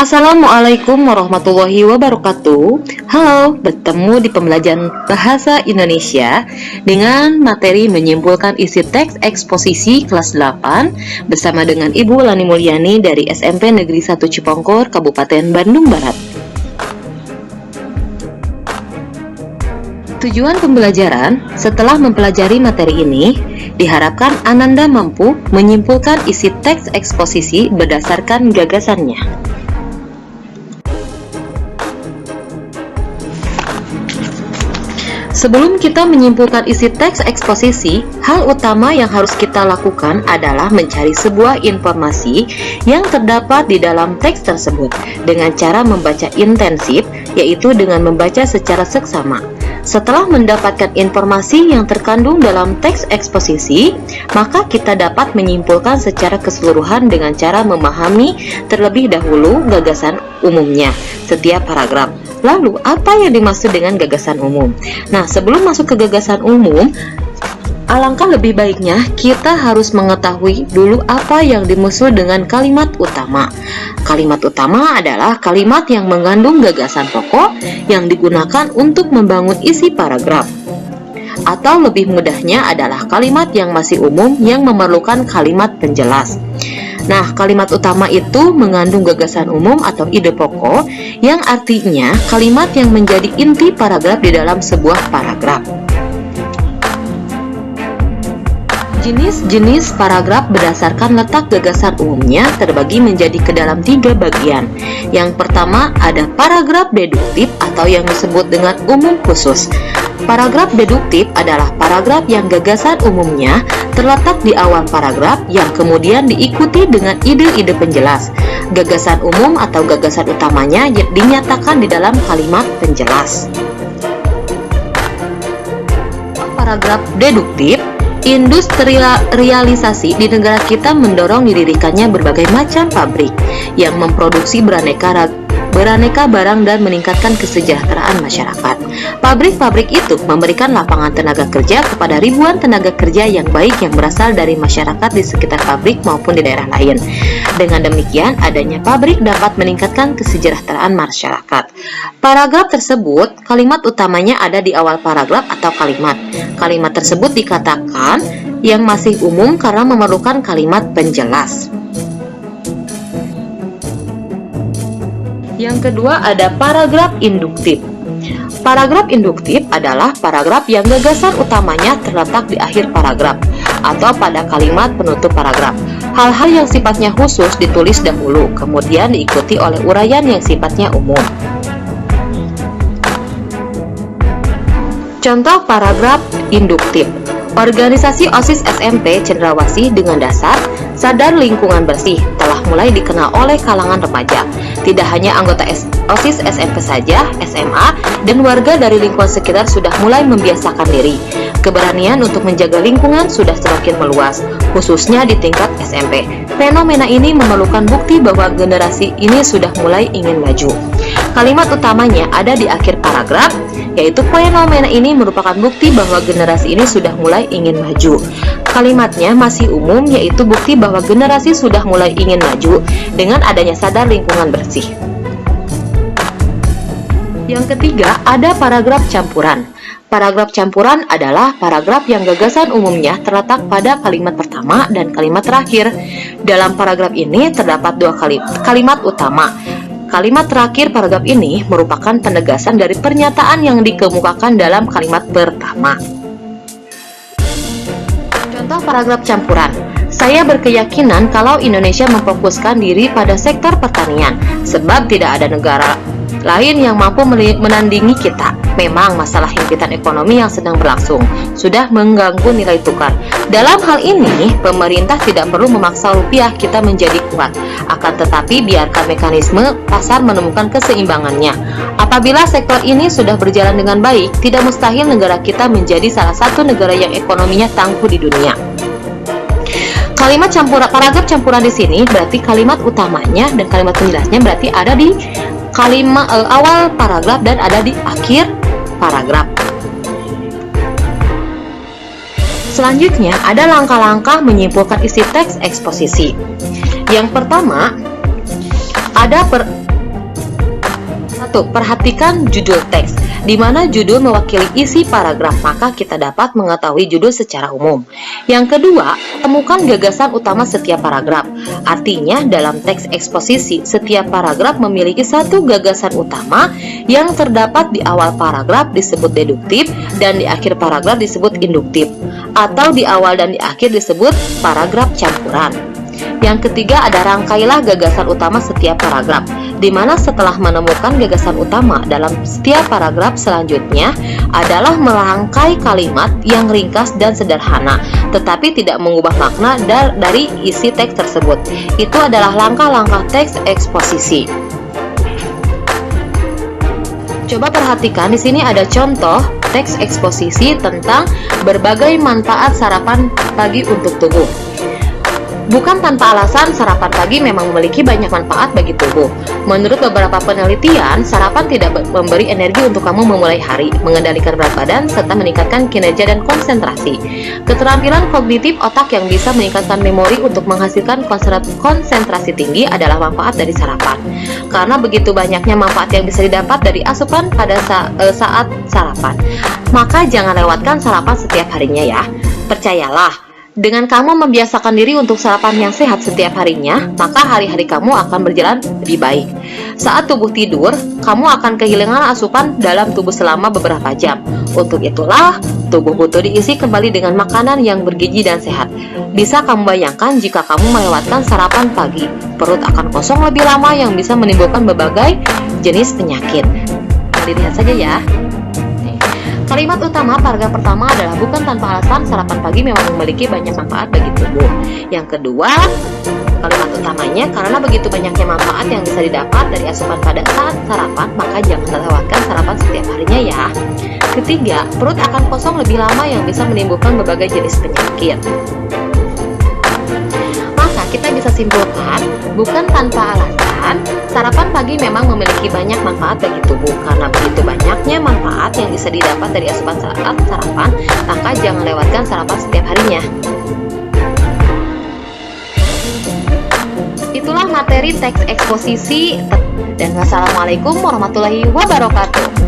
Assalamualaikum warahmatullahi wabarakatuh. Halo, bertemu di pembelajaran Bahasa Indonesia dengan materi menyimpulkan isi teks eksposisi kelas 8 bersama dengan Ibu Lani Mulyani dari SMP Negeri 1 Cipongkor, Kabupaten Bandung Barat. Tujuan pembelajaran, setelah mempelajari materi ini, diharapkan Ananda mampu menyimpulkan isi teks eksposisi berdasarkan gagasannya. Sebelum kita menyimpulkan isi teks eksposisi, hal utama yang harus kita lakukan adalah mencari sebuah informasi yang terdapat di dalam teks tersebut dengan cara membaca intensif, yaitu dengan membaca secara seksama. Setelah mendapatkan informasi yang terkandung dalam teks eksposisi, maka kita dapat menyimpulkan secara keseluruhan dengan cara memahami terlebih dahulu gagasan umumnya setiap paragraf. Lalu, apa yang dimaksud dengan gagasan umum? Nah, sebelum masuk ke gagasan umum, alangkah lebih baiknya kita harus mengetahui dulu apa yang dimaksud dengan kalimat utama. Kalimat utama adalah kalimat yang mengandung gagasan pokok yang digunakan untuk membangun isi paragraf. Atau lebih mudahnya adalah kalimat yang masih umum yang memerlukan kalimat penjelas. Nah, kalimat utama itu mengandung gagasan umum atau ide pokok yang artinya kalimat yang menjadi inti paragraf di dalam sebuah paragraf. Jenis-jenis paragraf berdasarkan letak gagasan umumnya terbagi menjadi ke dalam 3 bagian. Yang pertama ada paragraf deduktif atau yang disebut dengan umum khusus. Paragraf deduktif adalah paragraf yang gagasan umumnya terletak di awal paragraf yang kemudian diikuti dengan ide-ide penjelas. Gagasan umum atau gagasan utamanya dinyatakan di dalam kalimat penjelas. Paragraf deduktif. Industrialisasi di negara kita mendorong didirikannya berbagai macam pabrik yang memproduksi beraneka barang dan meningkatkan kesejahteraan masyarakat. Pabrik-pabrik itu memberikan lapangan tenaga kerja kepada ribuan tenaga kerja yang baik yang berasal dari masyarakat di sekitar pabrik maupun di daerah lain. Dengan demikian, adanya pabrik dapat meningkatkan kesejahteraan masyarakat. Paragraf tersebut, kalimat utamanya ada di awal paragraf atau kalimat. Kalimat tersebut dikatakan yang masih umum karena memerlukan kalimat penjelas. Yang kedua ada paragraf induktif. Paragraf induktif adalah paragraf yang gagasan utamanya terletak di akhir paragraf atau pada kalimat penutup paragraf. Hal-hal yang sifatnya khusus ditulis dahulu, kemudian diikuti oleh uraian yang sifatnya umum. Contoh paragraf induktif. Organisasi OSIS SMP Cendrawasih dengan dasar sadar lingkungan bersih telah mulai dikenal oleh kalangan remaja. Tidak hanya anggota OSIS SMP saja, SMA dan warga dari lingkungan sekitar sudah mulai membiasakan diri. Keberanian untuk menjaga lingkungan sudah semakin meluas, khususnya di tingkat SMP. Fenomena ini memerlukan bukti bahwa generasi ini sudah mulai ingin maju. Kalimat utamanya ada di akhir paragraf, yaitu fenomena ini merupakan bukti bahwa generasi ini sudah mulai ingin maju. Kalimatnya masih umum, yaitu bukti bahwa generasi sudah mulai ingin maju dengan adanya sadar lingkungan bersih. Yang ketiga, ada paragraf campuran. Paragraf campuran adalah paragraf yang gagasan umumnya terletak pada kalimat pertama dan kalimat terakhir. Dalam paragraf ini terdapat 2 kalimat utama. Kalimat terakhir paragraf ini merupakan penegasan dari pernyataan yang dikemukakan dalam kalimat pertama. Contoh paragraf campuran. Saya berkeyakinan kalau Indonesia memfokuskan diri pada sektor pertanian, sebab tidak ada negara lain yang mampu menandingi kita. Memang masalah himpitan ekonomi yang sedang berlangsung sudah mengganggu nilai tukar. Dalam hal ini, pemerintah tidak perlu memaksa rupiah kita menjadi kuat. Akan tetapi, biarkan mekanisme pasar menemukan keseimbangannya. Apabila sektor ini sudah berjalan dengan baik, tidak mustahil negara kita menjadi salah satu negara yang ekonominya tangguh di dunia. Kalimat campuran, paragraf campuran di sini berarti kalimat utamanya dan kalimat penjelasnya berarti ada di kalimat awal paragraf dan ada di akhir paragraf. Selanjutnya ada langkah-langkah menyimpulkan isi teks eksposisi. Yang pertama ada 1. Perhatikan judul teks, di mana judul mewakili isi paragraf, maka kita dapat mengetahui judul secara umum. Yang kedua, temukan gagasan utama setiap paragraf. Artinya, dalam teks eksposisi, setiap paragraf memiliki satu gagasan utama yang terdapat di awal paragraf disebut deduktif dan di akhir paragraf disebut induktif, atau di awal dan di akhir disebut paragraf campuran. Yang ketiga, ada rangkailah gagasan utama setiap paragraf, di mana setelah menemukan gagasan utama dalam setiap paragraf selanjutnya adalah merangkai kalimat yang ringkas dan sederhana, tetapi tidak mengubah makna dari isi teks tersebut. Itu adalah langkah-langkah teks eksposisi. Coba perhatikan, di sini ada contoh teks eksposisi tentang berbagai manfaat sarapan pagi untuk tubuh. Bukan tanpa alasan, sarapan pagi memang memiliki banyak manfaat bagi tubuh. Menurut beberapa penelitian, sarapan tidak memberi energi untuk kamu memulai hari, mengendalikan berat badan, serta meningkatkan kinerja dan konsentrasi. Keterampilan kognitif otak yang bisa meningkatkan memori untuk menghasilkan konsentrasi tinggi adalah manfaat dari sarapan. Karena begitu banyaknya manfaat yang bisa didapat dari asupan pada saat sarapan, maka jangan lewatkan sarapan setiap harinya ya. Percayalah, dengan kamu membiasakan diri untuk sarapan yang sehat setiap harinya, maka hari-hari kamu akan berjalan lebih baik. Saat tubuh tidur, kamu akan kehilangan asupan dalam tubuh selama beberapa jam. Untuk itulah, tubuh butuh diisi kembali dengan makanan yang bergizi dan sehat. Bisa kamu bayangkan jika kamu melewatkan sarapan pagi, perut akan kosong lebih lama yang bisa menimbulkan berbagai jenis penyakit. Lihat saja ya. Kalimat utama paragraf pertama adalah bukan tanpa alasan sarapan pagi memang memiliki banyak manfaat bagi tubuh. Yang kedua, kalimat utamanya, karena begitu banyaknya manfaat yang bisa didapat dari asupan pada saat sarapan, maka jangan terlewatkan sarapan setiap harinya ya. Ketiga, perut akan kosong lebih lama yang bisa menimbulkan berbagai jenis penyakit. Maka kita bisa simpulkan, bukan tanpa alasan, sarapan pagi memang memiliki banyak manfaat bagi tubuh. Karena begitu banyaknya manfaat yang bisa didapat dari asupan saat sarapan, maka jangan lewatkan sarapan setiap harinya. Itulah materi teks eksposisi, dan wassalamualaikum warahmatullahi wabarakatuh.